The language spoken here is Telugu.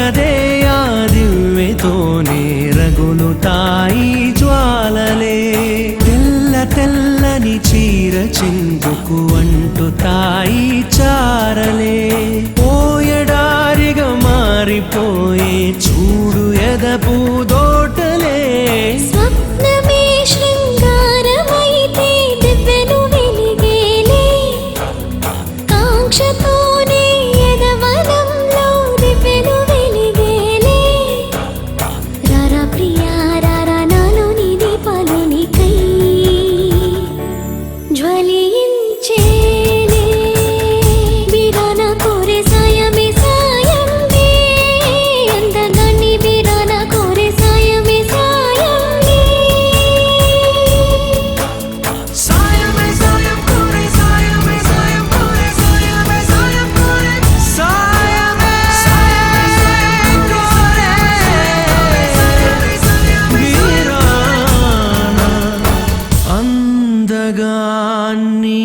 అదే ఆ దివ్యతోనే రగులుతాయి జ్వాలలే తెల్లని చీర చెంగుకు అంటుతాయి చారలే పోయడారిగా మారిపోయే చూడు ఎదపు దోటలే స్వప్నమే శృంగారమైతే దివ్వెను వెలిగేలే కాంక్షతోనే ఎదవనంలో దివ్వెను వెలిగేలే రారా ప్రియా రారా నాలోని దీపాలోనికై జ్వలించేలే వీరాన కోరే సాయమే సాయంగే అందగాన్ని వీరాన కోరే సాయమే సాయంగే సాయమే సాయం కోరే సాయమే సాయం కోరే సాయమే సాయం కోరే సాయమే సాయం కోరే వీరాన అందగాన్ని